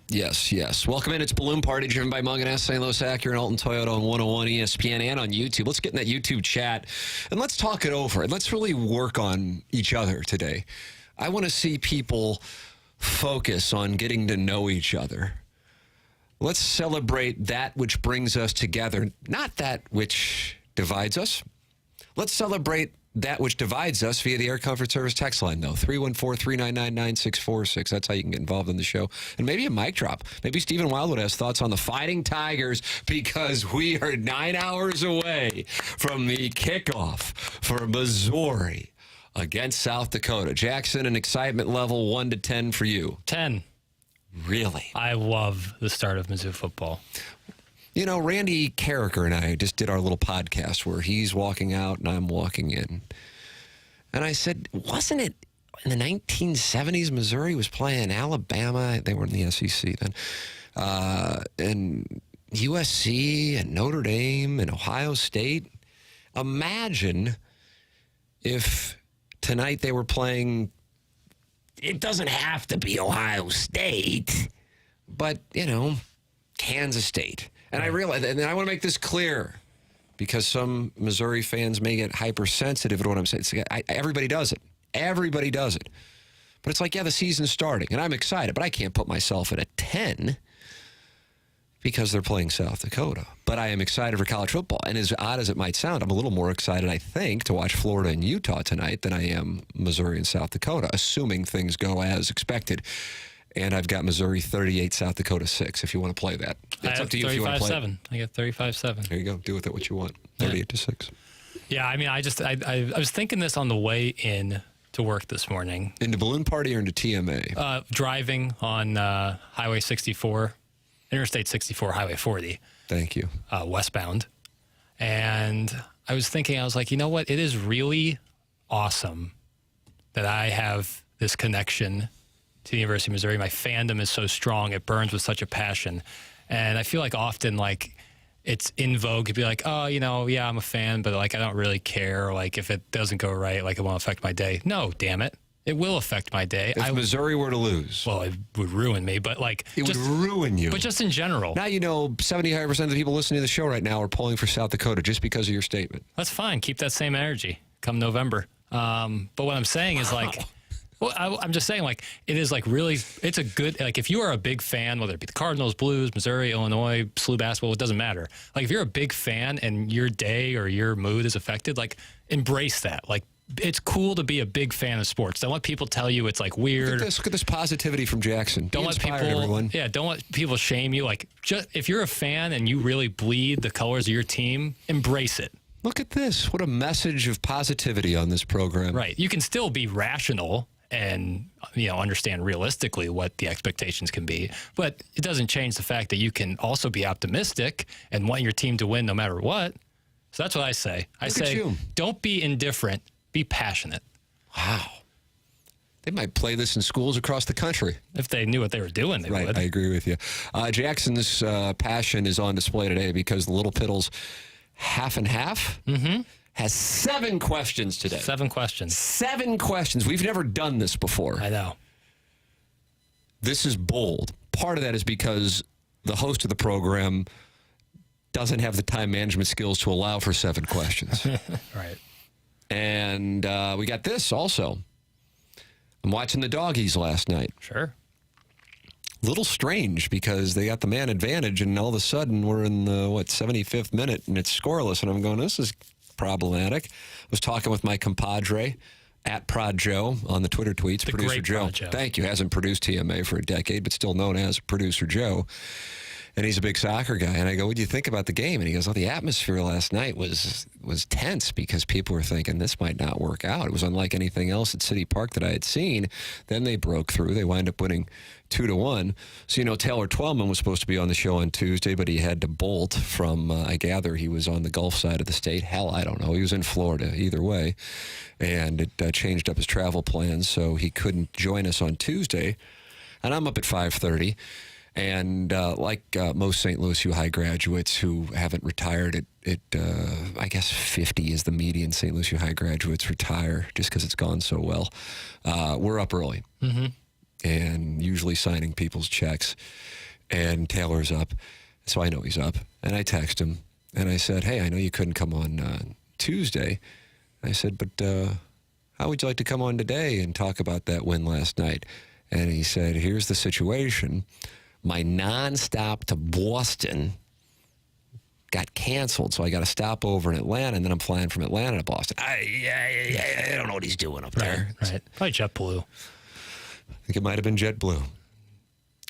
Yes, yes. Welcome in. It's Balloon Party, driven by Munganess, St. Louis Acura, and Alton Toyota on 101 ESPN and on YouTube. Let's get in that YouTube chat, and let's talk it over. And let's really work on each other today. I want to see people focus on getting to know each other. Let's celebrate that which brings us together, not that which divides us. Let's celebrate that which divides us via the Air Comfort Service text line, though. 314-399-9646. That's how you can get involved in the show. And maybe a mic drop. Maybe Stephen Wildwood has thoughts on the Fighting Tigers, because we are 9 hours away from the kickoff for Missouri against South Dakota. Jackson, an excitement level 1 to 10 for you. 10. Really? I love the start of Mizzou football. You know, Randy Carricker and I just did our little podcast where he's walking out and I'm walking in. And I said, wasn't it in the 1970s Missouri was playing Alabama? They were in the SEC then. And USC and Notre Dame and Ohio State. Imagine if tonight they were playing, it doesn't have to be Ohio State, but, you know, Kansas State. And I realize, and I want to make this clear, because some Missouri fans may get hypersensitive to what I'm saying. Everybody does it. Everybody does it. But it's like, yeah, the season's starting, and I'm excited, but I can't put myself at a 10 because they're playing South Dakota. But I am excited for college football. And as odd as it might sound, I'm a little more excited, I think, to watch Florida and Utah tonight than I am Missouri and South Dakota, assuming things go as expected. And I've got Missouri 38, South Dakota 6, if you want to play that. It's up to you if you want to play 35-7. I got 35-7. There you go. Do with it what you want. 38 to 6. Yeah, I mean, I was thinking this on the way in to work this morning. Into Balloon Party or into TMA? Driving on Highway 64, Interstate 64, Highway 40. Thank you. Westbound. And I was thinking, I was like, you know what? It is really awesome that I have this connection to the University of Missouri. My fandom is so strong. It burns with such a passion. And I feel like often, like, it's in vogue to be like, oh, you know, yeah, I'm a fan, but, like, I don't really care. Like, if it doesn't go right, like, it won't affect my day. No, damn it. It will affect my day. If Missouri were to lose. Well, it would ruin me, but, like. It would ruin you. But just in general. Now, you know, 75% of the people listening to the show right now are pulling for South Dakota just because of your statement. That's fine. Keep that same energy come November. But what I'm saying is, like. Well, I'm just saying, like, it is, like, really, it's a good, like, if you are a big fan, whether it be the Cardinals, Blues, Missouri, Illinois, SLU basketball, it doesn't matter. Like, if you're a big fan and your day or your mood is affected, like, embrace that. Like, it's cool to be a big fan of sports. Don't let people tell you it's, like, weird. Look at this positivity from Jackson. Don't let people, everyone. Yeah, don't let people shame you. Like, just if you're a fan and you really bleed the colors of your team, embrace it. Look at this. What a message of positivity on this program. Right. You can still be rational and, you know, understand realistically what the expectations can be. But it doesn't change the fact that you can also be optimistic and want your team to win no matter what. So that's what I say. I say, don't be indifferent, be passionate. Wow. They might play this in schools across the country. If they knew what they were doing, they would. I agree with you. Jackson's passion is on display today because the Lil Piddles Half and Half has 7 questions today. 7 questions. 7 questions. We've never done this before. I know. This is bold. Part of that is because the host of the program doesn't have the time management skills to allow for 7 questions. Right. And we got this also. I'm watching the Doggies last night. Sure. Little strange because they got the man advantage, and all of a sudden we're in the, 75th minute, and it's scoreless. And I'm going, this is problematic. I was talking with my compadre at Prod Joe on the Twitter tweets. The Producer great Joe. Prod Joe. Thank you. Hasn't produced TMA for a decade, but still known as Producer Joe. And he's a big soccer guy. And I go, what do you think about the game? And he goes, the atmosphere last night was tense because people were thinking this might not work out. It was unlike anything else at City Park that I had seen. Then they broke through. They wind up winning 2-1. So, you know, Taylor Twellman was supposed to be on the show on Tuesday, but he had to bolt from, I gather he was on the Gulf side of the state. Hell, I don't know. He was in Florida either way. And it changed up his travel plans, so he couldn't join us on Tuesday. And I'm up at 5:30. And like most St. Louis U High graduates who haven't retired, I guess 50 is the median St. Louis U High graduates retire just because it's gone so well. We're up early. and usually signing people's checks. And Taylor's up, so I know he's up. And I text him, and I said, hey, I know you couldn't come on Tuesday. I said, but how would you like to come on today and talk about that win last night? And he said, here's the situation. My nonstop to Boston got canceled, so I got to stop over in Atlanta, and then I'm flying from Atlanta to Boston. I don't know what he's doing up there. Right. Probably JetBlue. I think it might have been JetBlue.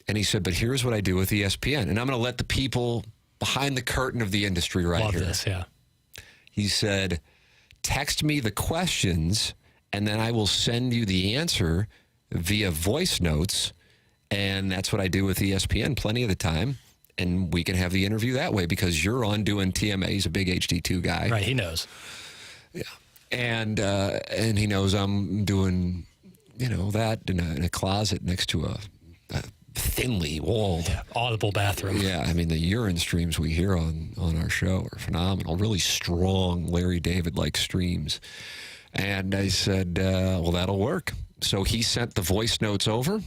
And he said, but here's what I do with ESPN. And I'm going to let the people behind the curtain of the industry here. Love this, yeah. He said, text me the questions, and then I will send you the answer via voice notes. And that's what I do with ESPN plenty of the time. And we can have the interview that way because you're on doing TMA. He's a big HD2 guy. Right, he knows. Yeah. And he knows I'm doing, that in a closet next to a thinly walled. Yeah, audible bathroom. Yeah, I mean, the urine streams we hear on our show are phenomenal. Really strong Larry David-like streams. And I said, well, that'll work. So he sent the voice notes over,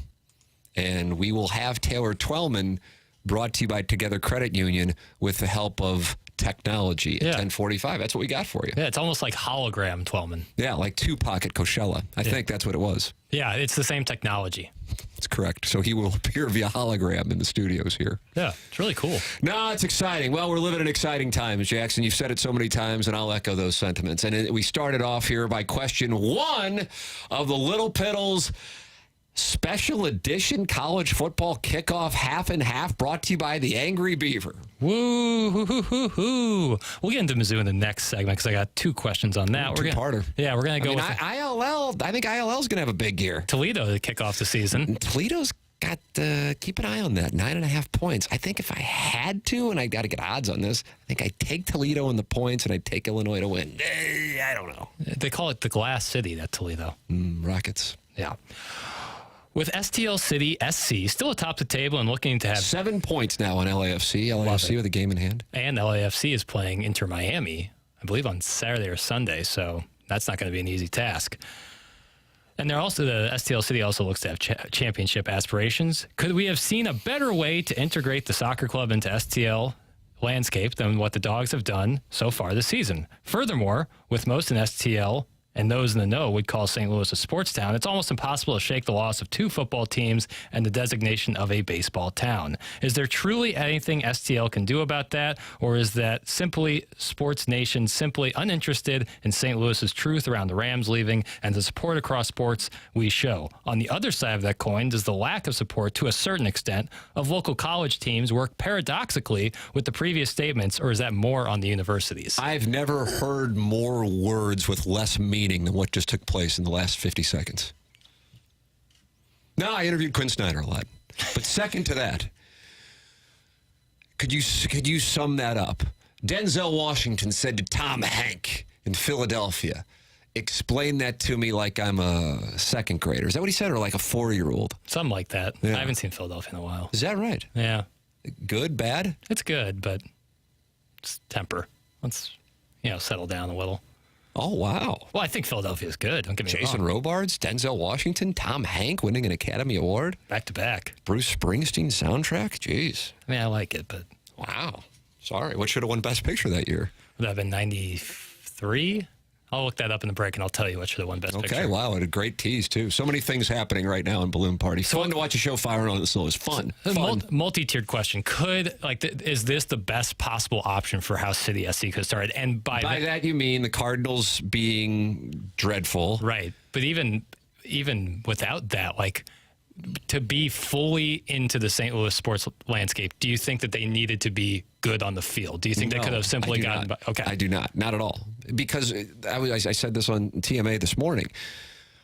and we will have Taylor Twellman brought to you by Together Credit Union with the help of technology at 10:45. That's what we got for you. Yeah, it's almost like hologram Twellman. Yeah, like Tupac at Coachella. I think that's what it was. Yeah, it's the same technology. That's correct. So he will appear via hologram in the studios here. Yeah, it's really cool. No, it's exciting. Well, we're living in exciting times, Jackson. You've said it so many times, and I'll echo those sentiments. And we started off here by question 1 of the Lil Piddles Special Edition College Football Kickoff Half and Half, brought to you by the Angry Beaver. Woo, hoo, hoo, hoo, hoo. We'll get into Mizzou in the next segment because I got 2 questions on that. Two-parter. We're going to go with ILL. I think ILL is going to have a big year. Toledo to kick off the season. Toledo's got keep an eye on that. 9.5 points. I think if I had to, and I got to get odds on this, I think I'd take Toledo in the points, and I'd take Illinois to win. I don't know. They call it the Glass City, that Toledo. Rockets. Yeah. With STL City SC still atop the table and looking to have 7 points now on LAFC. LAFC with a game in hand. And LAFC is playing Inter Miami, I believe, on Saturday or Sunday, so that's not going to be an easy task. And they're also, the STL City also looks to have championship aspirations. Could we have seen a better way to integrate the soccer club into STL landscape than what the Dogs have done so far this season? Furthermore, with most in STL and those in the know would call St. Louis a sports town, it's almost impossible to shake the loss of 2 football teams and the designation of a baseball town. Is there truly anything STL can do about that, or is that simply Sports Nation simply uninterested in St. Louis's truth around the Rams leaving and the support across sports we show? On the other side of that coin, does the lack of support to a certain extent of local college teams work paradoxically with the previous statements, or is that more on the universities? I've never heard more words with less meaning than what just took place in the last 50 seconds. No, I interviewed Quinn Snyder a lot. But second to that, could you sum that up? Denzel Washington said to Tom Hanks in Philadelphia, explain that to me like I'm a second grader. Is that what he said, or like a 4-year-old? Something like that. Yeah. I haven't seen Philadelphia in a while. Is that right? Yeah. Good, bad? It's good, but it's temper. Let's, settle down a little. Oh, wow. Well, I think Philadelphia is good. Don't get me Jason wrong. Robards, Denzel Washington, Tom Hanks winning an Academy Award. Back to back. Bruce Springsteen soundtrack. Jeez. I mean, I like it, but Wow. Sorry. What should have won Best Picture that year? would that have been 93? I'll look that up in the break, and I'll tell you what should have won Best Picture. Okay, wow. What a great tease, too. So many things happening right now in Balloon Party. Fun to watch a show fire on the slow. It's fun. Multi-tiered question. Is this the best possible option for how City SC could start? And by that, you mean the Cardinals being dreadful. Right. But even without that, to be fully into the St. Louis sports landscape, do you think that they needed to be good on the field? Do you think they could have simply gotten... Okay. I do not. Not at all. Because I said this on TMA this morning.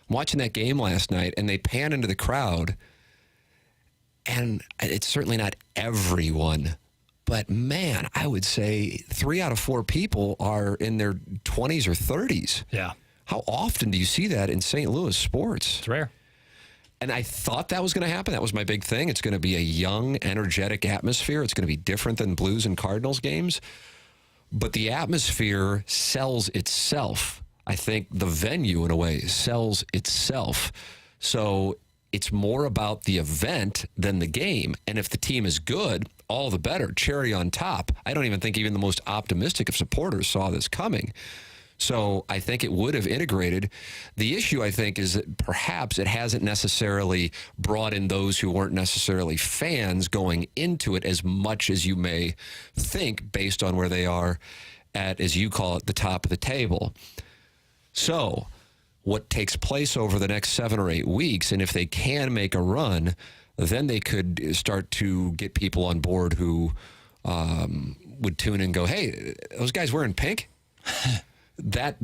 I'm watching that game last night, and they pan into the crowd, and it's certainly not everyone, but man, I would say 3 out of 4 people are in their 20s or 30s. Yeah. How often do you see that in St. Louis sports? It's rare. And I thought that was going to happen. That was my big thing. It's going to be a young, energetic atmosphere. It's going to be different than Blues and Cardinals games. But the atmosphere sells itself. I think the venue, in a way, sells itself. So it's more about the event than the game. And if the team is good, all the better. Cherry on top. I don't even think even the most optimistic of supporters saw this coming. So I think it would have integrated. The issue, I think, is that perhaps it hasn't necessarily brought in those who weren't necessarily fans going into it as much as you may think based on where they are at, as you call it, the top of the table. So what takes place over the next 7 or 8 weeks, and if they can make a run, then they could start to get people on board who would tune in and go, hey, those guys wearing pink? That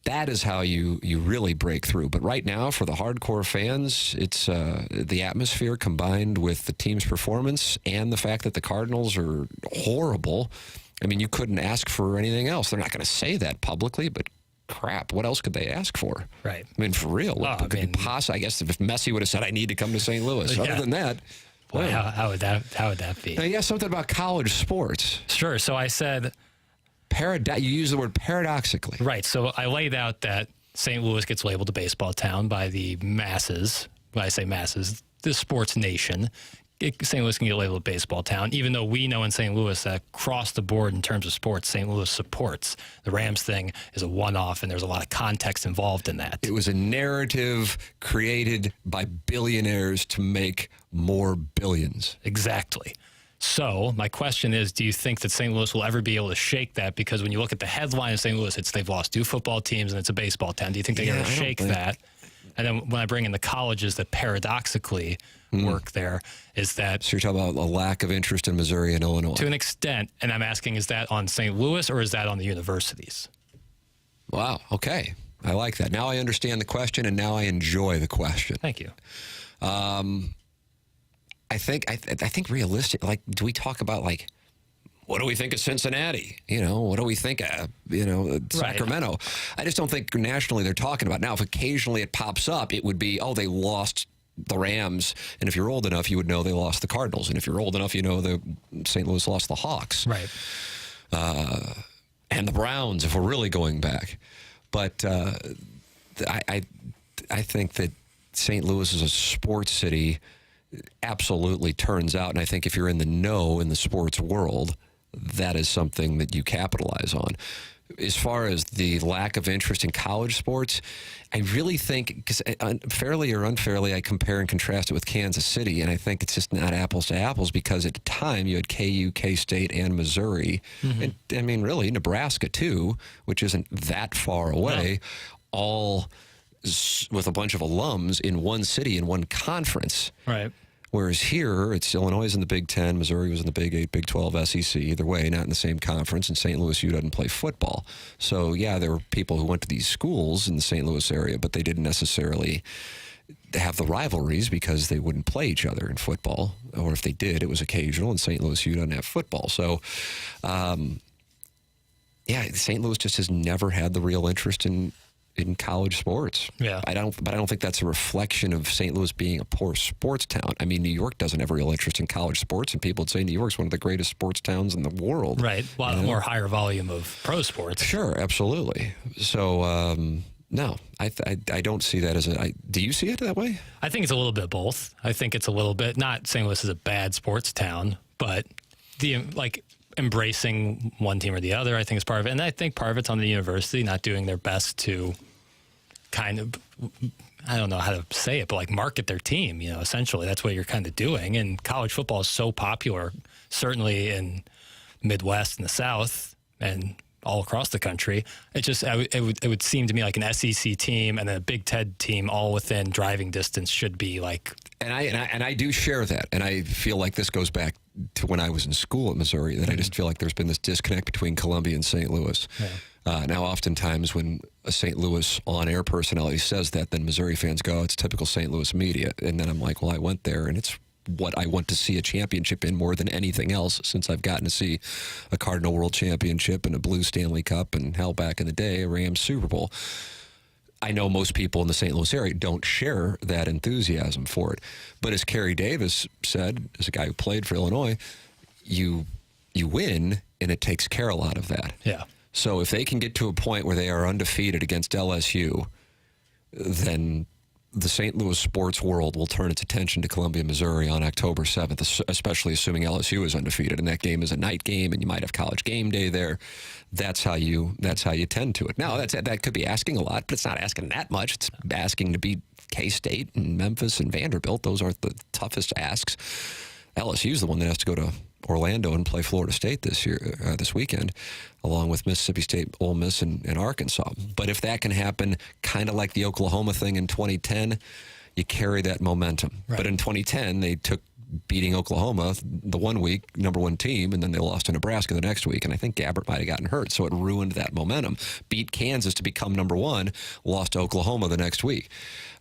is how you really break through. But right now, for the hardcore fans, it's the atmosphere combined with the team's performance and the fact that the Cardinals are horrible. I mean, you couldn't ask for anything else. They're not going to say that publicly, but crap, what else could they ask for? Right. I mean, for real. I guess if Messi would have said, I need to come to St. Louis. Yeah. Other than that, boy, how would that be? Now, yeah, something about college sports. Sure. So I said, you use the word paradoxically. right. So I laid out that St. Louis gets labeled a baseball town by the masses. When I say masses, the sports nation. St. Louis can get labeled a baseball town, even though we know in St. Louis that across the board in terms of sports, St. Louis supports. The Rams thing is a one-off, and there's a lot of context involved in that. It was a narrative created by billionaires to make more billions. Exactly. So my question is, do you think that St. Louis will ever be able to shake that? Because when you look at the headline of St. Louis, it's they've lost 2 football teams and it's a baseball town. Do you think they're going to shake that? And then when I bring in the colleges that paradoxically work there, is that... So you're talking about a lack of interest in Missouri and Illinois. To an extent. And I'm asking, is that on St. Louis or is that on the universities? Wow. Okay. I like that. Now I understand the question, and now I enjoy the question. Thank you. I think realistic, like, do we talk about, like, what do we think of Cincinnati? What do we think of, Sacramento? Right. I just don't think nationally they're talking about. Now, if occasionally it pops up, it would be, they lost the Rams. And if you're old enough, you would know they lost the Cardinals. And if you're old enough, you know the St. Louis lost the Hawks. Right. And the Browns, if we're really going back. But I think that St. Louis is a sports city. Absolutely turns out. And I think if you're in the know in the sports world, that is something that you capitalize on. As far as the lack of interest in college sports, I really think, because fairly or unfairly, I compare and contrast it with Kansas City, and I think it's just not apples to apples, because at the time you had KU, K-State, and Missouri, and I mean, really, Nebraska, too, which isn't that far away, all with a bunch of alums in one city, in one conference. Right. Whereas here, it's Illinois is in the Big Ten, Missouri was in the Big 8, Big 12, SEC. Either way, not in the same conference, and St. Louis U doesn't play football. So, yeah, there were people who went to these schools in the St. Louis area, but they didn't necessarily have the rivalries because they wouldn't play each other in football. Or if they did, it was occasional, and St. Louis U doesn't have football. So, St. Louis just has never had the real interest in college sports. Yeah. But I don't think that's a reflection of St. Louis being a poor sports town. I mean, New York doesn't have a real interest in college sports, and people would say New York's one of the greatest sports towns in the world. Right. A lot more higher volume of pro sports. Sure, absolutely. So, no, I don't see that as do you see it that way? I think it's a little bit of both. I think it's a little bit, not St. Louis is a bad sports town, but embracing one team or the other, I think is part of it. And I think part of it's on the university not doing their best to kind of, I don't know how to say it, but like market their team, essentially that's what you're kind of doing. And college football is so popular, certainly in Midwest and the South and all across the country. It would seem to me like an SEC team and a Big Ten team all within driving distance should be like. And I do share that. And I feel like this goes back to when I was in school at Missouri, that I just feel like there's been this disconnect between Columbia and St. Louis. Yeah. Now, oftentimes when a St. Louis on-air personality says that, then Missouri fans go, it's typical St. Louis media. And then I'm like, well, I went there, and it's what I want to see a championship in more than anything else, since I've gotten to see a Cardinal World Championship and a Blue Stanley Cup and, hell, back in the day, a Rams Super Bowl. I know most people in the St. Louis area don't share that enthusiasm for it. But as Kerry Davis said, as a guy who played for Illinois, you win, and it takes care a lot of that. Yeah. So if they can get to a point where they are undefeated against LSU, then the St. Louis sports world will turn its attention to Columbia, Missouri on October 7th, especially assuming LSU is undefeated, and that game is a night game, and you might have college game day there. That's how you tend to it. Now, that could be asking a lot, but it's not asking that much. It's asking to beat K-State and Memphis and Vanderbilt. Those aren't the toughest asks. LSU is the one that has to go to Orlando and play Florida State this weekend, along with Mississippi State, Ole Miss, and Arkansas. But if that can happen, kind of like the Oklahoma thing in 2010, you carry that momentum. Right. But in 2010, they took beating Oklahoma the one week, number one team, and then they lost to Nebraska the next week. And I think Gabbert might have gotten hurt, so it ruined that momentum. Beat Kansas to become number one, lost to Oklahoma the next week.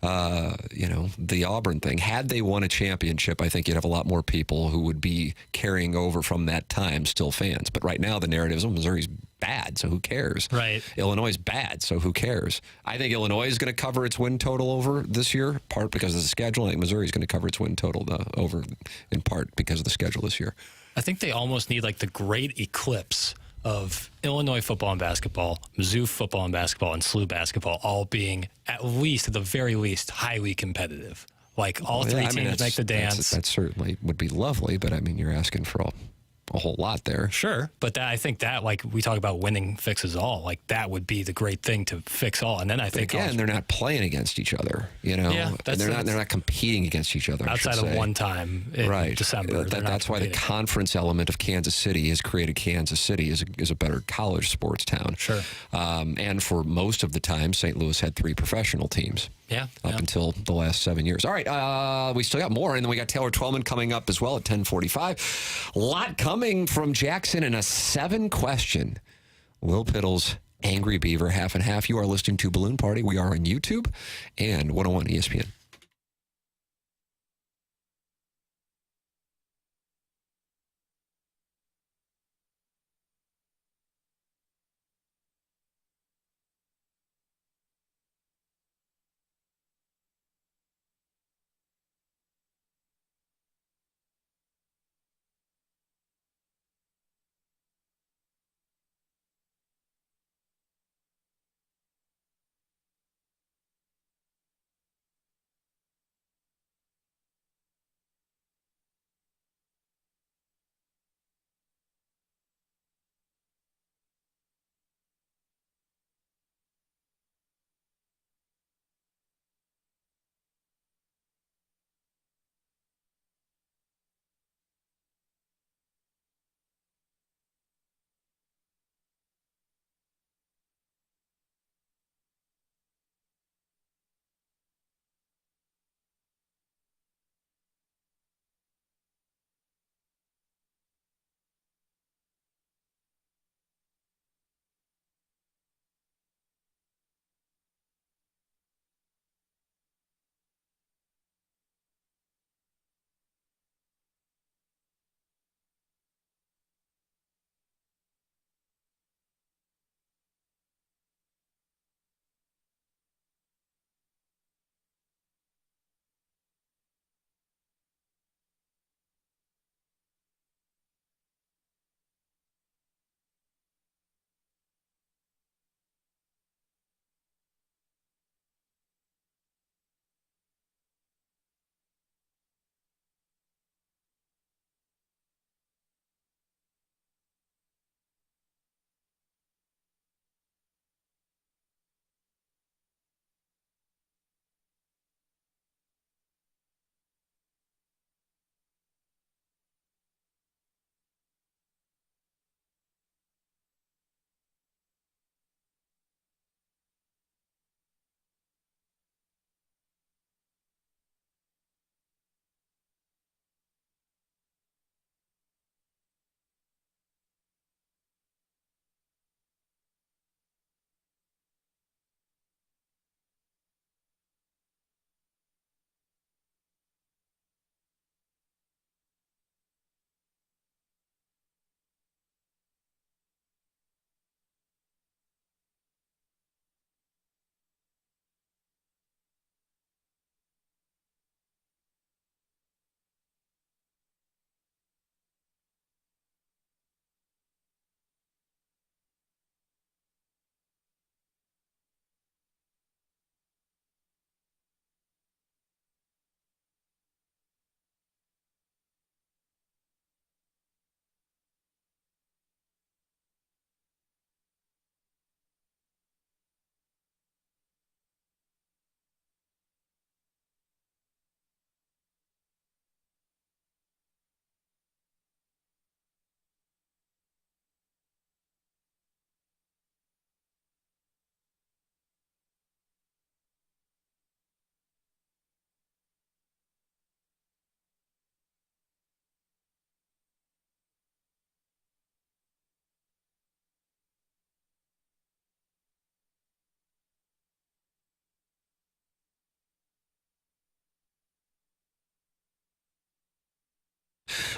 The Auburn thing. Had they won a championship, I think you'd have a lot more people who would be carrying over from that time still fans. But right now the narrative is, Missouri's bad, so who cares? Right. Illinois is bad, so who cares? I think Illinois is going to cover its win total over this year, part because of the schedule. I think Missouri is going to cover its win total over in part because of the schedule this year. I think they almost need like the great eclipse of Illinois football and basketball, Mizzou football and basketball, and SLU basketball all being at the very least, highly competitive. Like all three teams make the dance. That certainly would be lovely, but I mean, you're asking for a whole lot there. Sure, but I think that, like we talk about winning fixes all, like that would be the great thing to fix all. And then I think again, they're not playing against each other, Yeah, they're not competing against each other. Outside of one time in December. That's why the conference element of Kansas City has created Kansas City as a better college sports town. Sure. And for most of the time, St. Louis had 3 professional teams. Up until the last 7 years. All right, we still got more, and then we got Taylor Twellman coming up as well at 10:45. A lot coming from Jackson in a 7-question Lil Piddles Angry Beaver Half and Half. You are listening to Balloon Party. We are on YouTube and 101 ESPN.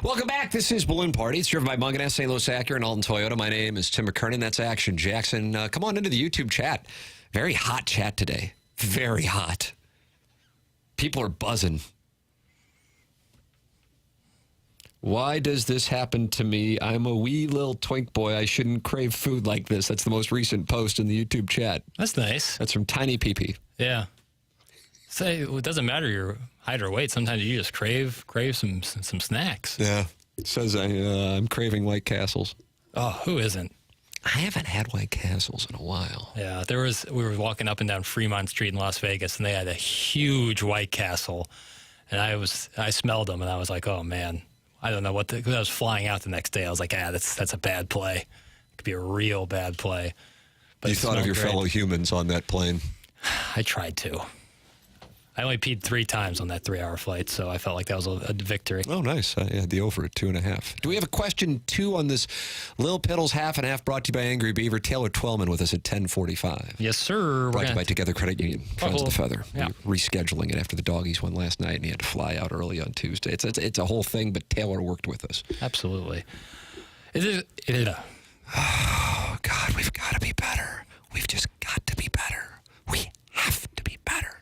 Welcome back. This is Balloon Party. It's driven by Munganess, St. Louis Acura, and Alton Toyota. My name is Tim McKernan. That's Action Jackson. Come on into the YouTube chat. Very hot chat today. Very hot. People are buzzing. Why does this happen to me? I'm a wee little twink boy. I shouldn't crave food like this. That's the most recent post in the YouTube chat. That's nice. That's from Tiny PP. Yeah. Say it doesn't matter your height or weight. Sometimes you just crave some snacks. Yeah. It says I'm craving White Castles. Oh, who isn't? I haven't had White Castles in a while. Yeah, we were walking up and down Fremont Street in Las Vegas, and they had a huge White Castle, and I smelled them, and I was like, oh man, I don't know what. Because I was flying out the next day, I was like, that's a bad play. It could be a real bad play. But you thought of your fellow humans on that plane. I tried to. I only peed 3 times on that 3-hour flight, so I felt like that was a victory. Oh, nice. I had the over at 2.5. Do we have a question 2 on this Lil Piddles Half and Half brought to you by Angry Beaver? Taylor Twellman with us at 10:45. Yes, sir. Brought to you by Together Credit Union. Friends of the Feather. Yeah. We're rescheduling it after the Doggies won last night, and he had to fly out early on Tuesday. It's a whole thing, but Taylor worked with us. Absolutely. It is. Oh, God, we've got to be better. We've just got to be better. We have to be better.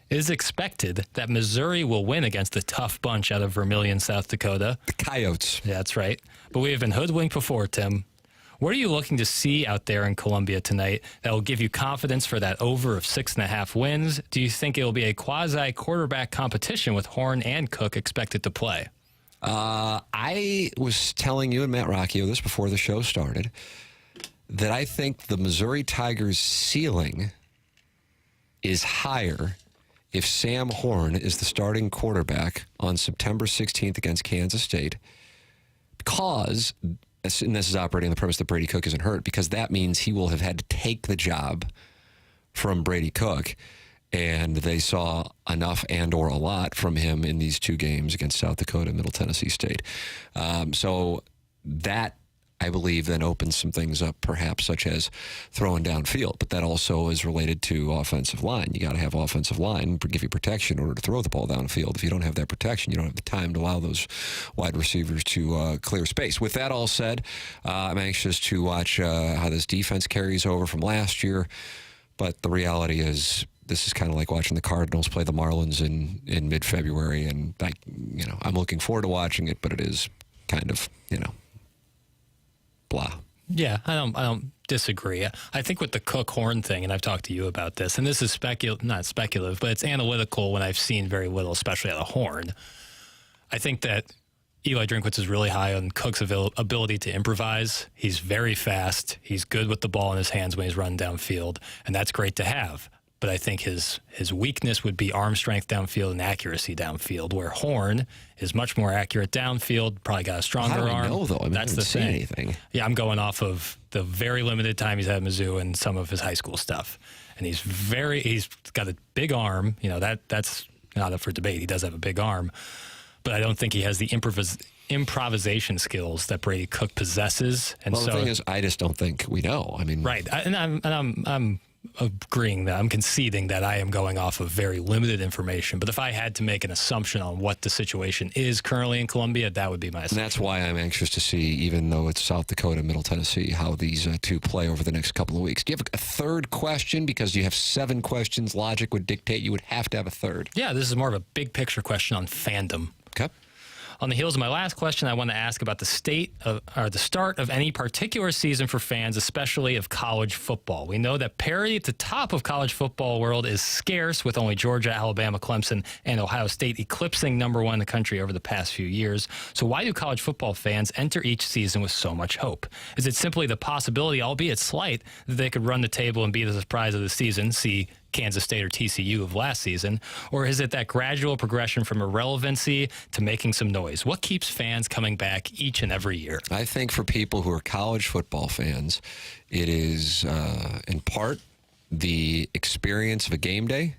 It is expected that Missouri will win against the tough bunch out of Vermillion, South Dakota. The Coyotes. Yeah, that's right. But we have been hoodwinked before, Tim. What are you looking to see out there in Columbia tonight that will give you confidence for that over of 6.5 wins? Do you think it will be a quasi-quarterback competition with Horn and Cook expected to play? I was telling you and Matt Rocchio this before the show started, that I think the Missouri Tigers' ceiling is higher if Sam Horn is the starting quarterback on September 16th against Kansas State, because, and this is operating on the premise that Brady Cook isn't hurt, because that means he will have had to take the job from Brady Cook, and they saw enough and or a lot from him in these 2 games against South Dakota and Middle Tennessee State. So that, I believe, then opens some things up, perhaps, such as throwing downfield. But that also is related to offensive line. You got to have offensive line to give you protection in order to throw the ball downfield. If you don't have that protection, you don't have the time to allow those wide receivers to clear space. With that all said, I'm anxious to watch how this defense carries over from last year. But the reality is, this is kind of like watching the Cardinals play the Marlins in mid-February. And I'm looking forward to watching it, but it is kind of, blah. Yeah, I don't disagree. I think with the Cook Horn thing, and I've talked to you about this, and this is not speculative, but it's analytical when I've seen very little, especially out of Horn. I think that Eli Drinkwitz is really high on Cook's ability to improvise. He's very fast. He's good with the ball in his hands when he's running downfield, and that's great to have. But I think his weakness would be arm strength downfield and accuracy downfield, where Horn is much more accurate downfield, probably got a stronger arm. How do I know, though? I mean, that's the thing. Anything. Yeah, I'm going off of the very limited time he's had at Mizzou and some of his high school stuff. And he's got a big arm. That's not up for debate. He does have a big arm. But I don't think he has the improvisation skills that Brady Cook possesses. And the thing is, I just don't think we know. I mean, right. I'm agreeing that I'm conceding that I am going off of very limited information. But if I had to make an assumption on what the situation is currently in Columbia, that would be my assumption. And that's why I'm anxious to see, even though it's South Dakota, Middle Tennessee, how these 2 play over the next couple of weeks. Do you have a third question? Because you have 7 questions. Logic would dictate you would have to have a third. Yeah, this is more of a big picture question on fandom. Okay. On the heels of my last question, I want to ask about the start of any particular season for fans, especially of college football. We know that parity at the top of college football world is scarce, with only Georgia, Alabama, Clemson, and Ohio State eclipsing number 1 in the country over the past few years. So why do college football fans enter each season with so much hope? Is it simply the possibility, albeit slight, that they could run the table and be the surprise of the season, see Kansas State or TCU of last season? Or is it that gradual progression from irrelevancy to making some noise? What keeps fans coming back each and every year? I think for people who are college football fans, it is in part the experience of a game day.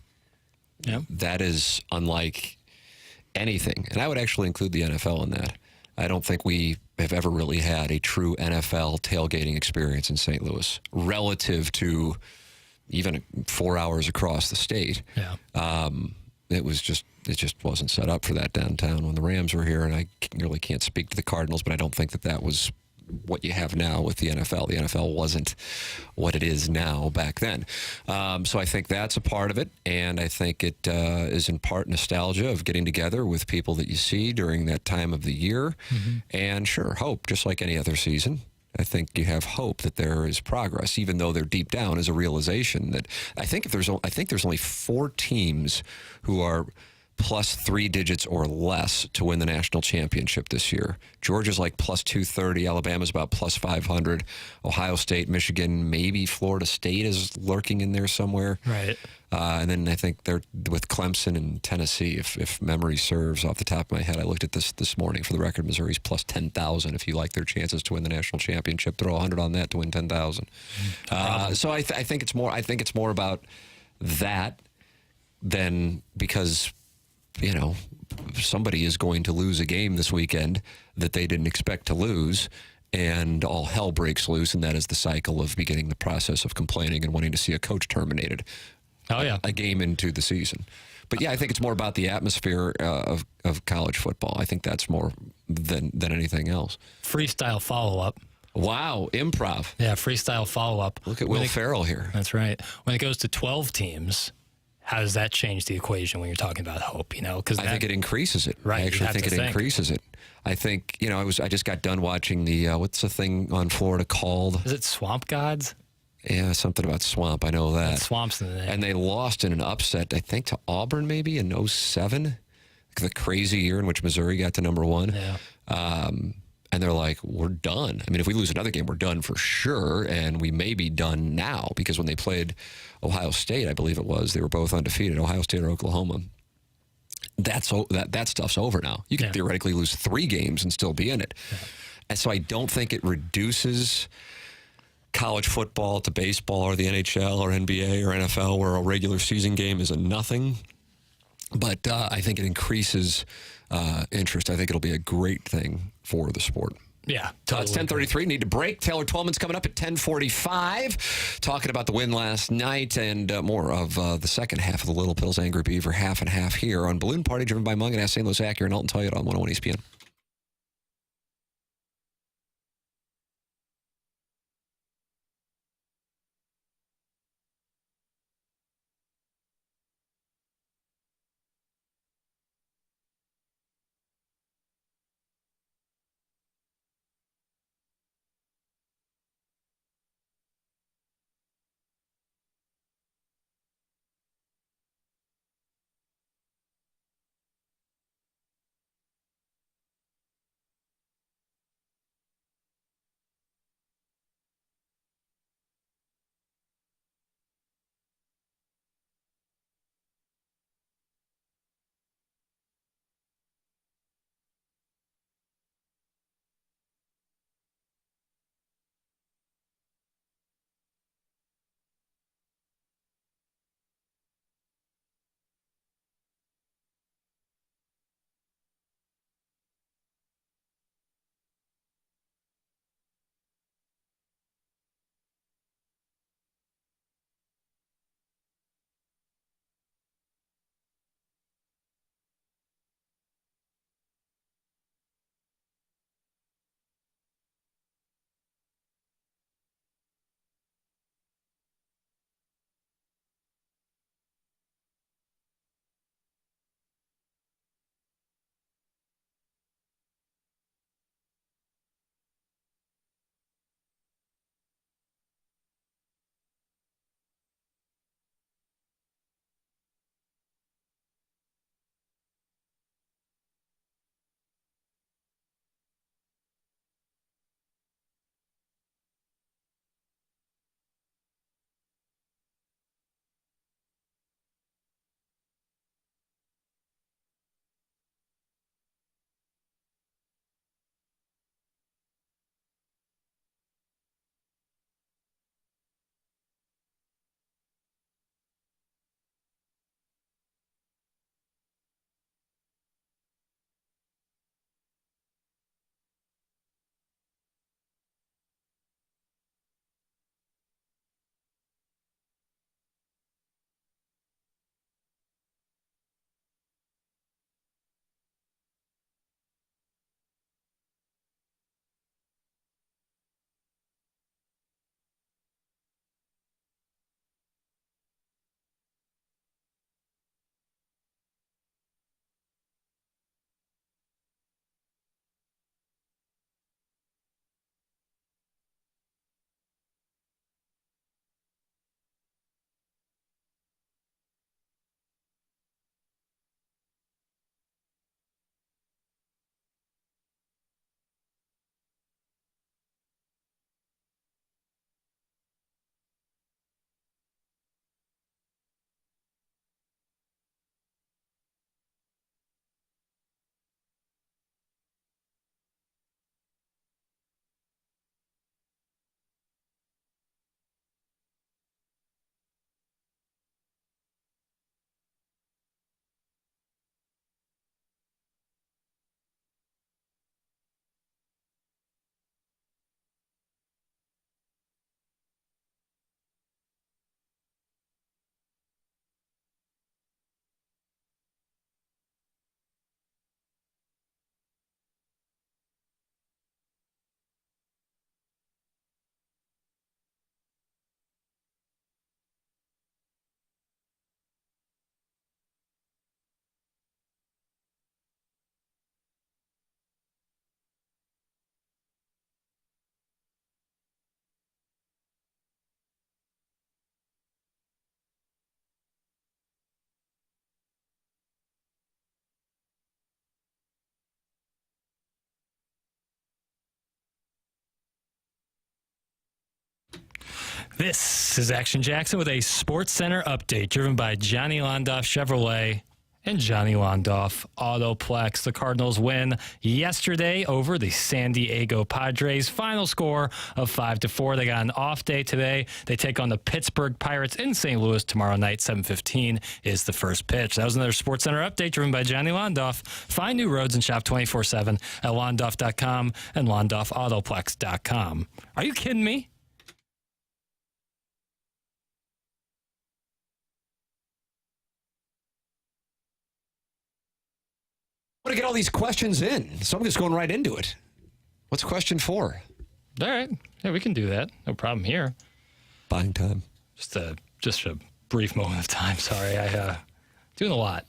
Yeah. That is unlike anything. And I would actually include the NFL in that. I don't think we have ever really had a true NFL tailgating experience in St. Louis relative to even 4 hours across the state. Yeah. it just wasn't set up for that downtown when the Rams were here, and I really can't speak to the Cardinals, but I don't think that was what you have now with the NFL. The NFL wasn't what it is now back then. So I think that's a part of it, and I think it is in part nostalgia of getting together with people that you see during that time of the year, and sure, hope, just like any other season. I think you have hope that there is progress, even though there deep down is a realization that I think there's only 4 teams who are plus 3 digits or less to win the national championship this year. Georgia's like plus 230. Alabama's about plus 500. Ohio State, Michigan, maybe Florida State is lurking in there somewhere. Right. And then I think they're with Clemson and Tennessee, if memory serves off the top of my head. I looked at this morning. For the record, Missouri's plus 10,000 if you like their chances to win the national championship. Throw 100 on that to win 10,000. So I think it's more about that than because somebody is going to lose a game this weekend that they didn't expect to lose, and all hell breaks loose, and that is the cycle of beginning the process of complaining and wanting to see a coach terminated. Oh, yeah. A game into the season. But yeah, I think it's more about the atmosphere of college football. I think that's more than anything else. Freestyle follow-up. Wow, improv. Yeah, freestyle follow-up. Look at Will Ferrell here. That's right. When it goes to 12 teams, how does that change the equation when you're talking about hope? Because I think it increases it. Right, I actually think it increases it. I think I just got done watching the what's the thing on Florida called? Is it Swamp Gods? Yeah, something about swamp. I know that. Swamp's in the name. And they lost in an upset, I think, to Auburn maybe in 07. The crazy year in which Missouri got to number 1. Yeah. And they're like, we're done. I mean, if we lose another game, we're done for sure. And we may be done now because when they played Ohio State, I believe it was, they were both undefeated, Ohio State or Oklahoma. That stuff's over now. You can theoretically lose 3 games and still be in it. Yeah. And so I don't think it reduces college football to baseball or the NHL or NBA or NFL where a regular season game is a nothing. But I think it increases interest. I think it'll be a great thing for the sport. Yeah. Totally. It's 10:33. Need to break. Taylor Twellman's coming up at 10:45. Talking about the win last night and more of the second half of the Lil Piddles Angry Beaver half and half here on Balloon Party, driven by Mungan, St. Louis Acura, and Alton Toyota on 101 ESPN. This is Action Jackson with a Sports Center update driven by Johnny Londoff Chevrolet and Johnny Londoff Autoplex. The Cardinals win yesterday over the San Diego Padres. Final score of 5-4. They got an off day today. They take on the Pittsburgh Pirates in St. Louis tomorrow night. 7:15 is the first pitch. That was another Sports Center update driven by Johnny Londoff. Find new roads and shop 24/7 at londoff.com and londoffautoplex.com. Are you kidding me? I want to get all these questions in, so I'm just going right into it. What's question 4? All right. Yeah, we can do that. No problem here. Buying time. Just a brief moment of time. Sorry, doing a lot.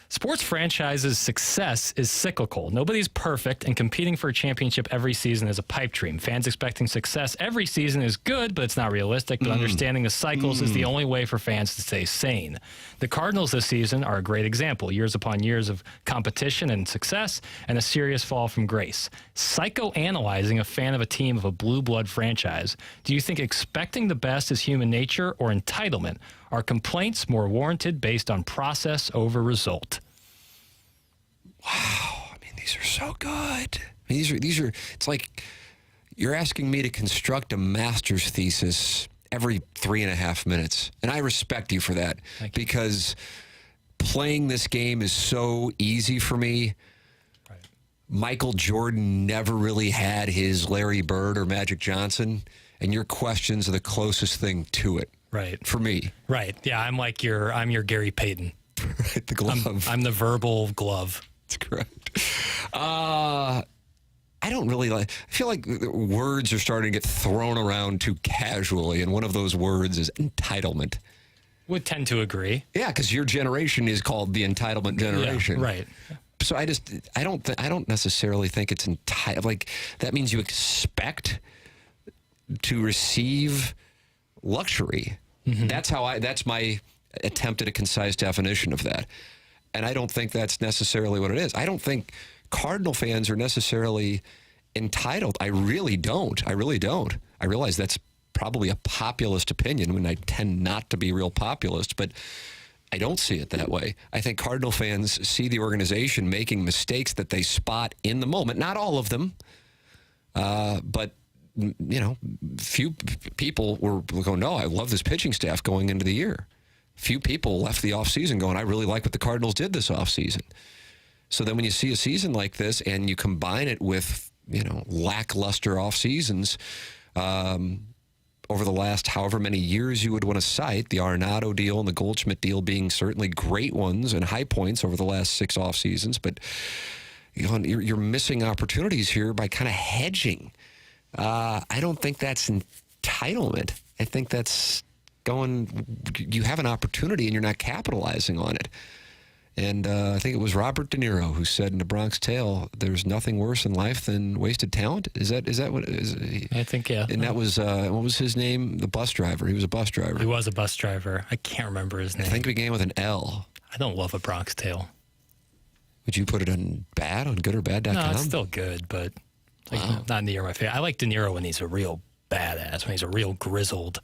Sports franchises' success is cyclical. Nobody's perfect, and competing for a championship every season is a pipe dream. Fans expecting success every season is good, but it's not realistic. But understanding the cycles is the only way for fans to stay sane. The Cardinals this season are a great example. Years upon years of competition and success, and a serious fall from grace. Psychoanalyzing a fan of a team of a blue blood franchise. Do you think expecting the best is human nature or entitlement? Are complaints more warranted based on process over result? Wow. I mean, these are so good. I mean, these are, it's like you're asking me to construct a master's thesis every 3.5 minutes. And I respect you for that because playing this game is so easy for me. Right. Michael Jordan never really had his Larry Bird or Magic Johnson, and your questions are the closest thing to it. Right. For me. Right. Yeah, I'm your Gary Payton. Right, the glove. I'm the verbal glove. That's correct. I don't really I feel like words are starting to get thrown around too casually, and one of those words is entitlement. Would tend to agree. Yeah, because your generation is called the entitlement generation. Yeah, right. So I don't necessarily think it's entitled. Like, that means you expect to receive luxury. Mm-hmm. That's my attempt at a concise definition of that. And I don't think that's necessarily what it is. I don't think Cardinal fans are necessarily entitled. I really don't. I realize that's probably a populist opinion when I tend not to be real populist, but I don't see it that way. I think Cardinal fans see the organization making mistakes that they spot in the moment. Not all of them, but few people were going, no, I love this pitching staff going into the year. Few people left the offseason going, I really like what the Cardinals did this offseason. So then when you see a season like this and you combine it with, lackluster off seasons over the last however many years you would want to cite, the Arenado deal and the Goldschmidt deal being certainly great ones and high points over the last 6 off seasons, but you're missing opportunities here by kind of hedging. I don't think that's entitlement. I think that's you have an opportunity and you're not capitalizing on it. And I think it was Robert De Niro who said in The Bronx Tale, there's nothing worse in life than wasted talent. Is that what it is? I think, yeah. And that was, what was his name? The bus driver. He was a bus driver. He was a bus driver. I can't remember his name. I think it began with an L. I don't love A Bronx Tale. Would you put it on goodOrbad.com? No, it's still good, but not near my favorite. I like De Niro when he's a real badass, when he's a real grizzled,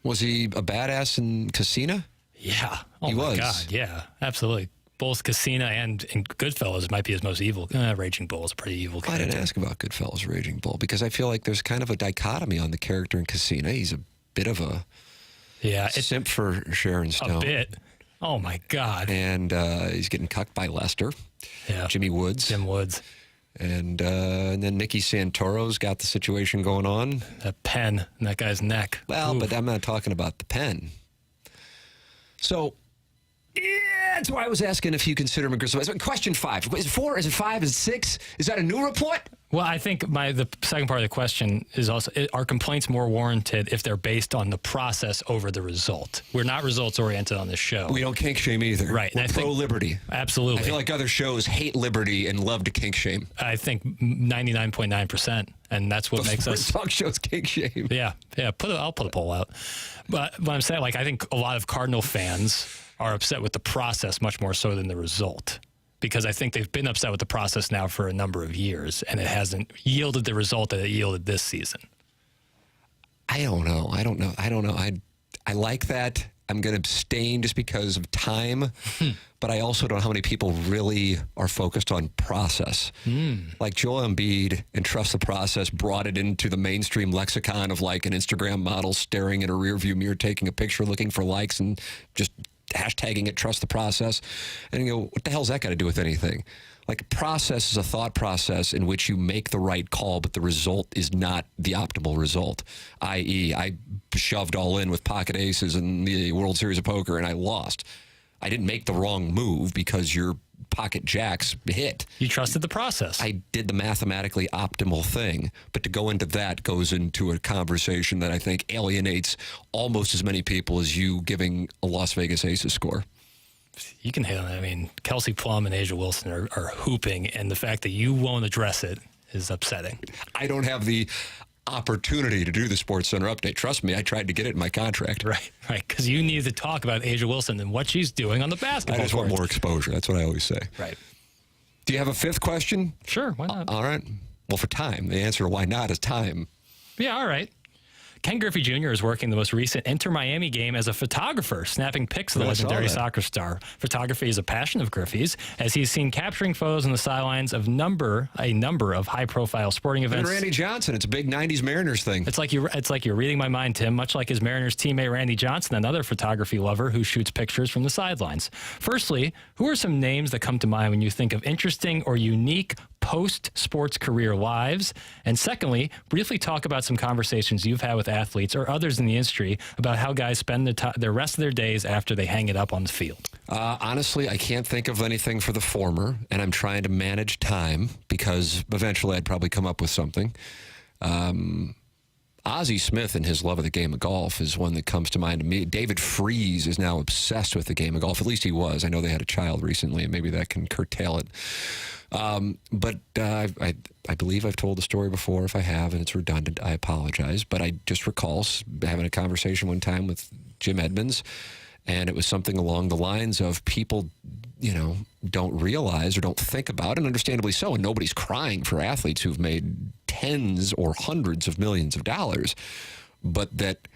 Was he a badass in Casino? Yeah. Oh, he my was. God. Yeah, absolutely. Both Casino and Goodfellas might be his most evil. Raging Bull is a pretty evil character. I didn't ask about Goodfellas, Raging Bull, because I feel like there's kind of a dichotomy on the character in Casino. He's a bit of a simp for Sharon Stone. A bit. Oh, my God. And he's getting cucked by Lester. Yeah. Jim Woods. And then Nicky Santoro's got the situation going on. That pen in that guy's neck. Well, Oof. but I'm not talking about the pen. So, that's why I was asking if you consider McKernan. Question 5. Is it 4? Is it 5? Is it 6? Is that a new report? Well, I think the second part of the question is also, are complaints more warranted if they're based on the process over the result? We're not results-oriented on this show. We don't kink shame either. Right. We're pro-liberty. Absolutely. I feel like other shows hate liberty and love to kink shame. I think 99.9%, and that's what makes us... talk shows kink shame. Yeah. I'll put a poll out. But what I'm saying, I think a lot of Cardinal fans are upset with the process much more so than the result. Because I think they've been upset with the process now for a number of years, and it hasn't yielded the result that it yielded this season. I don't know. I like that. I'm going to abstain just because of time, but I also don't know how many people really are focused on process. Like Joel Embiid and Trust the Process brought it into the mainstream lexicon of like an Instagram model staring at a rearview mirror, taking a picture, looking for likes, and just hashtagging it Trust the Process. And you go, what the hell's that got to do with anything? Like a process is a thought process in which you make the right call, but the result is not the optimal result. I.e., I shoved all in with pocket aces in the World Series of Poker and I lost. I didn't make the wrong move because your pocket jacks hit. You trusted the process. I did the mathematically optimal thing. But to go into that goes into a conversation that I think alienates almost as many people as you giving a Las Vegas Aces score. You can hit on it. I mean, Kelsey Plum and Asia Wilson are hooping, and the fact that you won't address it is upsetting. I don't have the opportunity to do the Sports Center update. Trust me, I tried to get it in my contract. Right, because you need to talk about Asia Wilson and what she's doing on the basketball I just want more exposure. That's what I always say. Right. Do you have a fifth question? Sure, why not? All right. Well, for time. The answer to why not is time. Yeah, all right. Ken Griffey Jr. is working the most recent Inter-Miami game as a photographer, snapping pics of the legendary soccer star. Photography is a passion of Griffey's, as he's seen capturing photos on the sidelines of a number of high-profile sporting events. And Randy Johnson, it's a big 90s Mariners thing. It's like you're reading my mind, Tim, much like his Mariners teammate Randy Johnson, another photography lover who shoots pictures from the sidelines. Firstly, who are some names that come to mind when you think of interesting or unique post-sports career lives? And secondly, briefly talk about some conversations you've had with athletes or others in the industry about how guys spend the rest of their days after they hang it up on the field. Honestly, I can't think of anything for the former, and I'm trying to manage time because eventually I'd probably come up with something. Ozzie Smith and his love of the game of golf is one that comes to mind to me. David Freese is now obsessed with the game of golf. At least he was. I know they had a child recently, and maybe that can curtail it. But I believe I've told the story before. If I have, and it's redundant, I apologize. But I just recall having a conversation one time with Jim Edmonds, and it was something along the lines of people, don't realize or don't think about, and understandably so, and nobody's crying for athletes who've made tens or hundreds of millions of dollars, but that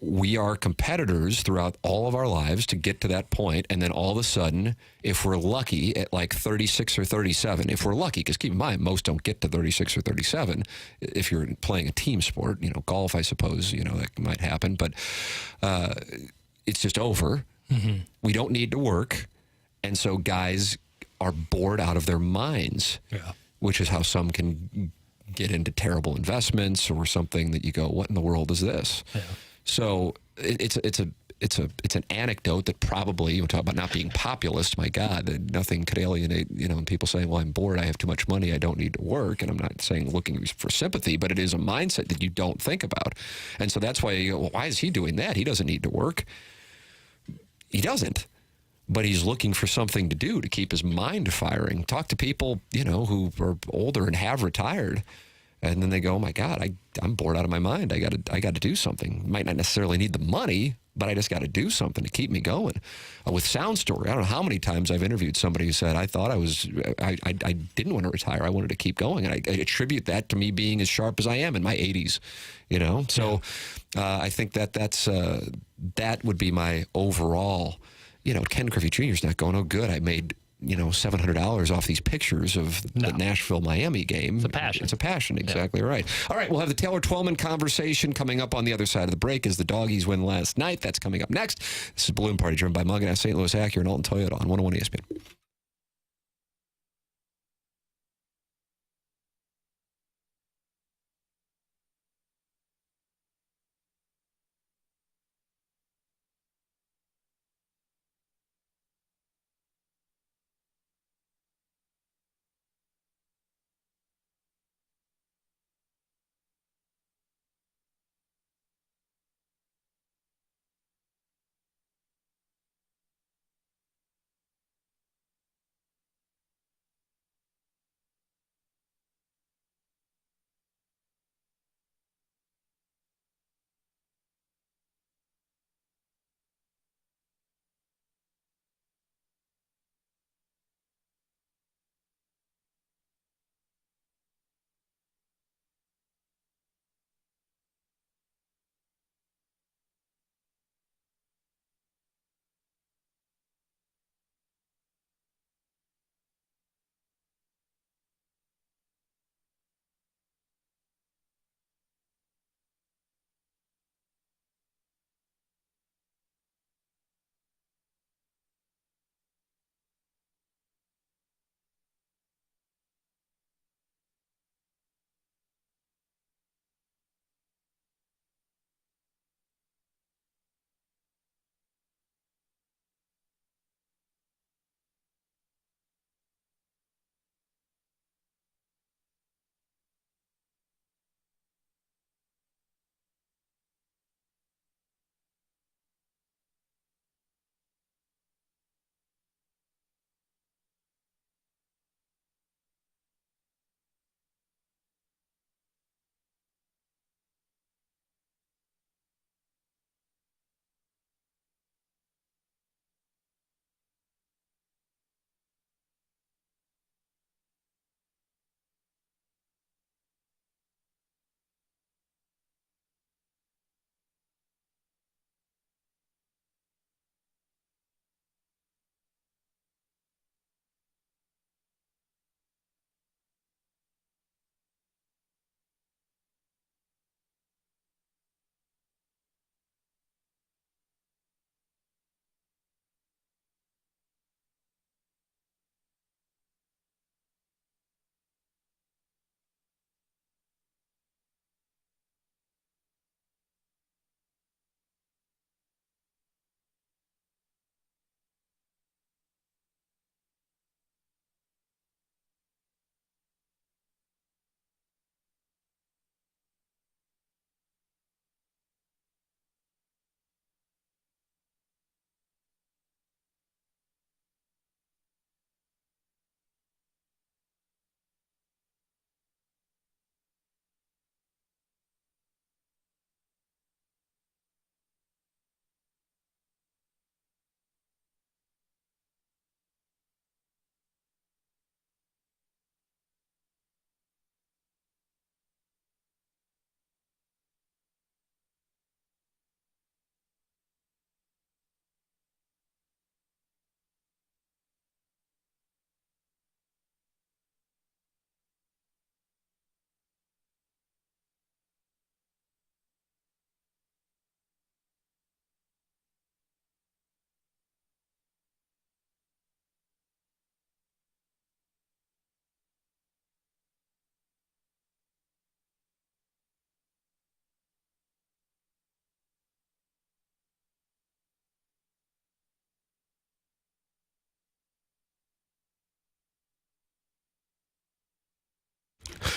we are competitors throughout all of our lives to get to that point, and then all of a sudden, if we're lucky at like 36 or 37, if we're lucky, because keep in mind, most don't get to 36 or 37 if you're playing a team sport, golf, I suppose, that might happen, but it's just over. Mm-hmm. We don't need to work, and so guys are bored out of their minds, which is how some can get into terrible investments or something that you go, what in the world is this? Yeah. So it's an anecdote that probably, you talk about not being populist, my God, that nothing could alienate, and people saying, well, I'm bored, I have too much money, I don't need to work. And I'm not saying looking for sympathy, but it is a mindset that you don't think about. And so that's why you go, well, why is he doing that? He doesn't need to work. He doesn't. But he's looking for something to do to keep his mind firing. Talk to people, who are older and have retired. And then they go, oh my God, I'm bored out of my mind. I got to do something. Might not necessarily need the money, but I just got to do something to keep me going. With Sound Story, I don't know how many times I've interviewed somebody who said, I didn't want to retire. I wanted to keep going. And I attribute that to me being as sharp as I am in my 80s, So I think that would be my overall, Ken Griffey Jr. is not going, oh good, I made $700 off these pictures of the Nashville-Miami game. It's a passion. It's a passion, exactly right. All right, we'll have the Taylor Twellman conversation coming up on the other side of the break as the Doggies win last night. That's coming up next. This is Balloon Party, driven by Mungan, St. Louis Acura, and Alton Toyota on 101 ESPN.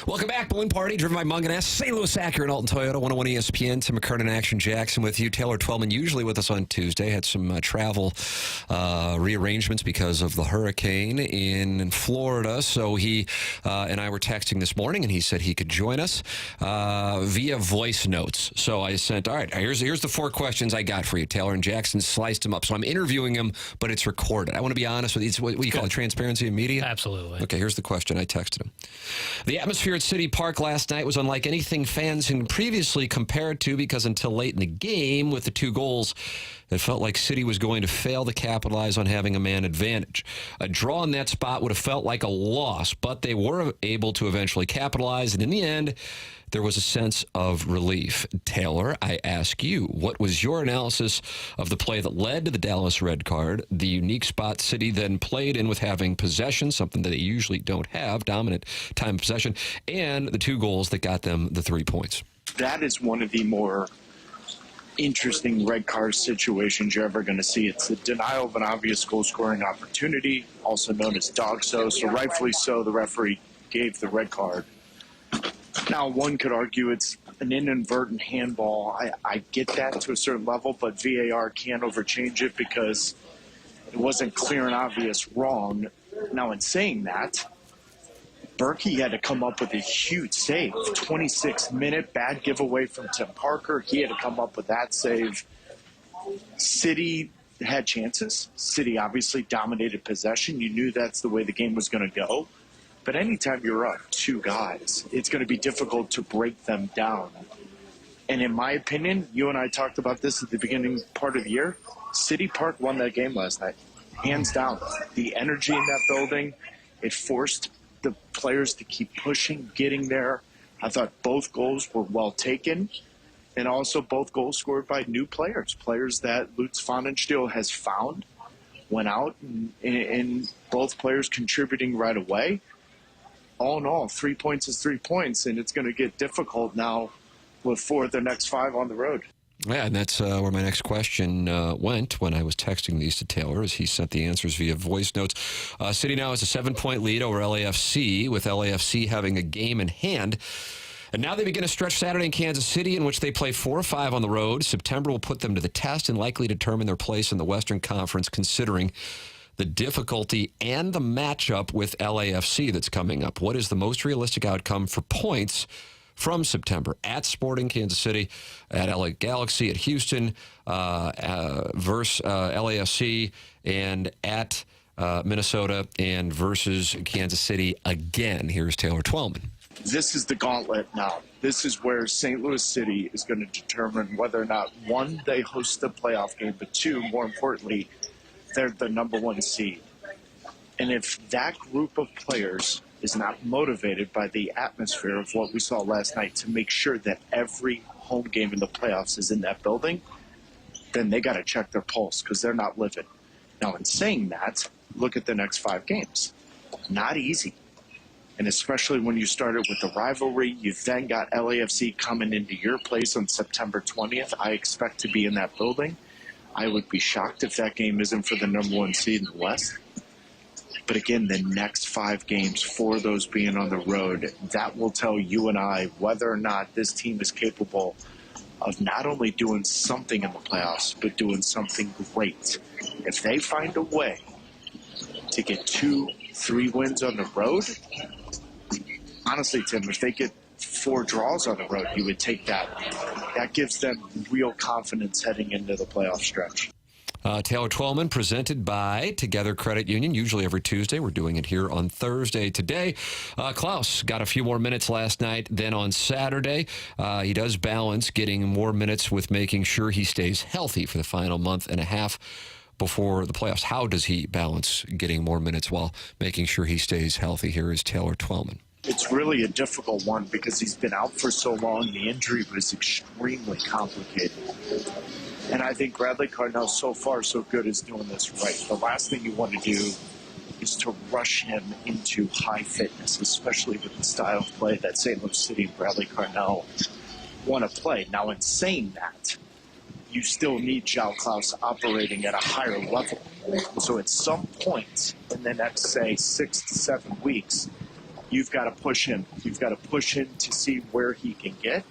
Welcome back, Balloon Party, driven by Munganess, St. Louis Acura and Alton Toyota, 101 ESPN. Tim McKernan, Action Jackson with you. Taylor Twellman, usually with us on Tuesday, had some travel rearrangements because of the hurricane in Florida. So he and I were texting this morning, and he said he could join us via voice notes. So I sent, all right, here's the 4 questions I got for you. Taylor and Jackson sliced them up. So I'm interviewing him, but it's recorded. I want to be honest with you. It's what you call it, transparency in media? Absolutely. Okay, here's the question. I texted him. The atmosphere at City Park last night was unlike anything fans had previously compared to, because until late in the game with the 2 goals, it felt like City was going to fail to capitalize on having a man advantage. A draw in that spot would have felt like a loss, but they were able to eventually capitalize, and in the end, there was a sense of relief. Taylor, I ask you, what was your analysis of the play that led to the Dallas red card, the unique spot City then played in with having possession, something that they usually don't have, dominant time of possession, and the 2 goals that got them the 3 points? That is one of the more interesting red card situations you're ever going to see. It's the denial of an obvious goal-scoring opportunity, also known as dog-so. So rightfully so, the referee gave the red card. Now, one could argue it's an inadvertent handball. I get that to a certain level, but VAR can't overchange it because it wasn't clear and obvious wrong. Now, in saying that, Berkey had to come up with a huge save. 26-minute bad giveaway from Tim Parker. He had to come up with that save. City had chances. City obviously dominated possession. You knew that's the way the game was going to go. But anytime you're up 2 guys, it's going to be difficult to break them down. And in my opinion, you and I talked about this at the beginning part of the year, City Park won that game last night. Hands down. The energy in that building, it forced the players to keep pushing, getting there. I thought both goals were well taken. And also both goals scored by new players that Lutz Pfannenstiel has found, went out, and both players contributing right away. All in all, 3 points is 3 points, and it's going to get difficult now with 4 of the next 5 on the road. Yeah, and that's where my next question went when I was texting these to Taylor, as he sent the answers via voice notes. City now has a 7-point lead over LAFC, with LAFC having a game in hand. And now they begin a stretch Saturday in Kansas City in which they play 4 or 5 on the road. September will put them to the test and likely determine their place in the Western Conference, considering the difficulty and the matchup with LAFC that's coming up. What is the most realistic outcome for points from September? At Sporting Kansas City, at LA Galaxy, at Houston, versus LAFC, and at Minnesota, and versus Kansas City again. Here's Taylor Twellman. This is the gauntlet now. This is where St. Louis City is going to determine whether or not, 1, they host the playoff game, but 2, more importantly, they're the number 1 seed. And if that group of players is not motivated by the atmosphere of what we saw last night to make sure that every home game in the playoffs is in that building, then they got to check their pulse, because they're not living. Now, in saying that, look at the next 5 games. Not easy. And especially when you started with the rivalry, you then got LAFC coming into your place on September 20th. I expect to be in that building. I would be shocked if that game isn't for the number 1 seed in the West. But again, the next 5 games, 4 of those being on the road, that will tell you and I whether or not this team is capable of not only doing something in the playoffs, but doing something great. If they find a way to get 2-3 wins on the road, honestly, Tim, if they get 4 draws on the road, you would take that. That gives them real confidence heading into the playoff stretch. Taylor Twellman, presented by Together Credit Union, usually every Tuesday. We're doing it here on Thursday today. Klaus got a few more minutes last night than on Saturday. He does balance getting more minutes with making sure he stays healthy for the final month and a half before the playoffs. How does he balance getting more minutes while making sure he stays healthy? Here is Taylor Twellman. It's really a difficult one because he's been out for so long. The injury was extremely complicated. And I think Bradley Cardinal, so far so good, is doing this right. The last thing you want to do is to rush him into high fitness, especially with the style of play that St. Louis City and Bradley Cardinal want to play. Now, in saying that, you still need João Klaus operating at a higher level. So at some point in the next, say, 6 to 7 weeks, you've got to push him. You've got to push him to see where he can get.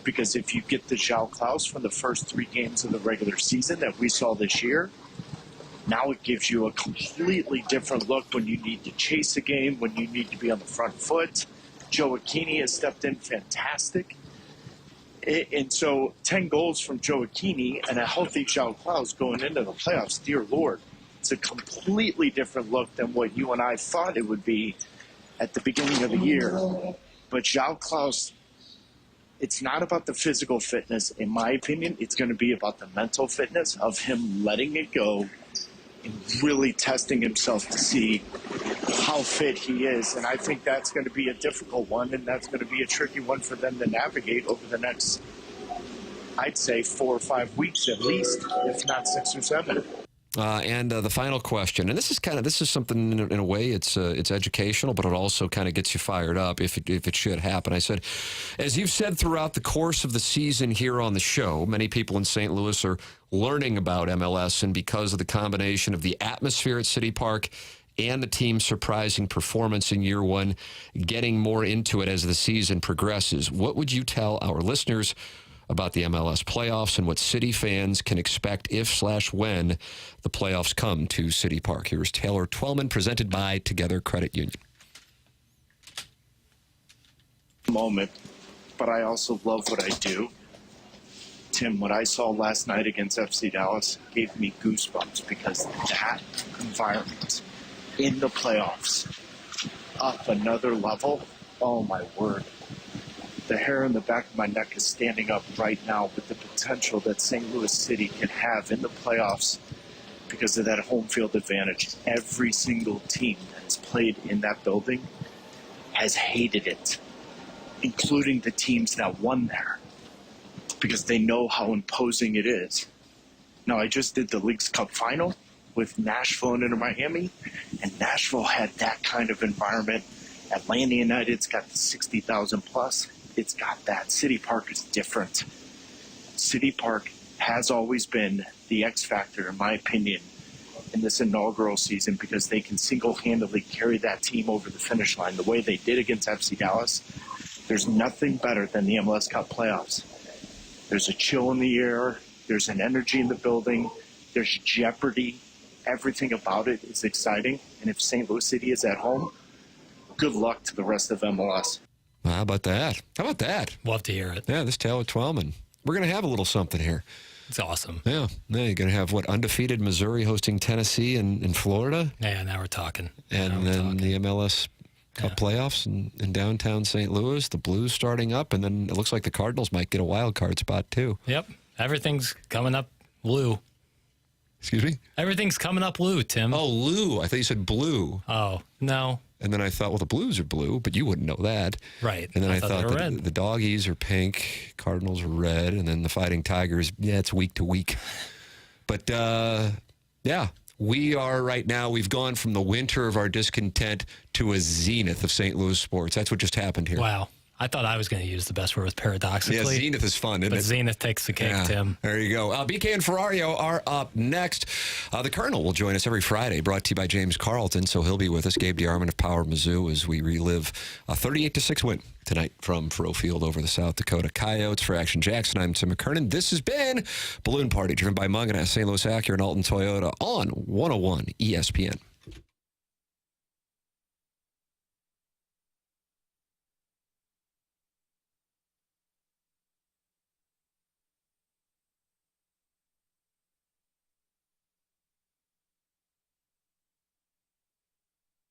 Because if you get the Zhao Klaus from the first 3 games of the regular season that we saw this year, now it gives you a completely different look when you need to chase a game, when you need to be on the front foot. Joe Aquini has stepped in fantastic. And so 10 goals from Joe Aquini and a healthy Zhao Klaus going into the playoffs, dear Lord, it's a completely different look than what you and I thought it would be at the beginning of the year. But Zhao Klaus, it's not about the physical fitness, in my opinion. It's going to be about the mental fitness of him letting it go and really testing himself to see how fit he is. And I think that's going to be a difficult one, and that's going to be a tricky one for them to navigate over the next, I'd say, 4 or 5 weeks at least, if not 6 or 7. And the final question, and this is something in a way it's educational, but it also kind of gets you fired up if it should happen. I said, as you've said throughout the course of the season here on the show, many people in St. Louis are learning about MLS, and because of the combination of the atmosphere at City Park and the team's surprising performance in year 1, getting more into it as the season progresses. What would you tell our listeners about the MLS playoffs and what City fans can expect if/when the playoffs come to City Park? Here's Taylor Twellman, presented by Together Credit Union. Moment, but I also love what I do. Tim, what I saw last night against FC Dallas gave me goosebumps, because that environment in the playoffs, up another level, oh my word. The hair in the back of my neck is standing up right now with the potential that St. Louis City can have in the playoffs because of that home field advantage. Every single team that has played in that building has hated it, including the teams that won there, because they know how imposing it is. Now, I just did the Leagues Cup final with Nashville and Inter Miami, and Nashville had that kind of environment. Atlanta United's got the 60,000 plus. It's got that. City Park is different. City Park has always been the X factor, in my opinion, in this inaugural season, because they can single-handedly carry that team over the finish line the way they did against FC Dallas. There's nothing better than the MLS Cup playoffs. There's a chill in the air. There's an energy in the building. There's jeopardy. Everything about it is exciting. And if St. Louis City is at home, good luck to the rest of MLS. How about that? How about that? Love to hear it. Yeah, this Taylor Twellman. We're going to have a little something here. It's awesome. Yeah. You're going to have, undefeated Missouri hosting Tennessee in Florida? Yeah, now we're talking. And then the MLS Cup playoffs in downtown St. Louis, the Blues starting up, and then it looks like the Cardinals might get a wild card spot, too. Yep. Everything's coming up blue. Excuse me? Everything's coming up blue, Tim. Oh, Lou. I thought you said blue. Oh, no. And then I thought, well, the Blues are blue, but you wouldn't know that. Right. And then I thought red. the Doggies are pink, Cardinals are red, and then the Fighting Tigers, it's week to week. But, yeah, we are right now, we've gone from the winter of our discontent to a zenith of St. Louis sports. That's what just happened here. Wow. I thought I was going to use the best word with paradoxically. Yeah, zenith is fun, isn't it? But zenith takes the cake, Tim. There you go. BK and Ferrario are up next. The Colonel will join us every Friday, brought to you by James Carlton, so he'll be with us. Gabe DeArmond of Power Mizzou as we relive a 38-6 win tonight from Faroe Field over the South Dakota Coyotes. For Action Jackson, I'm Tim McKernan. This has been Balloon Party, driven by Munganess, St. Louis Acura, and Alton Toyota on 101 ESPN.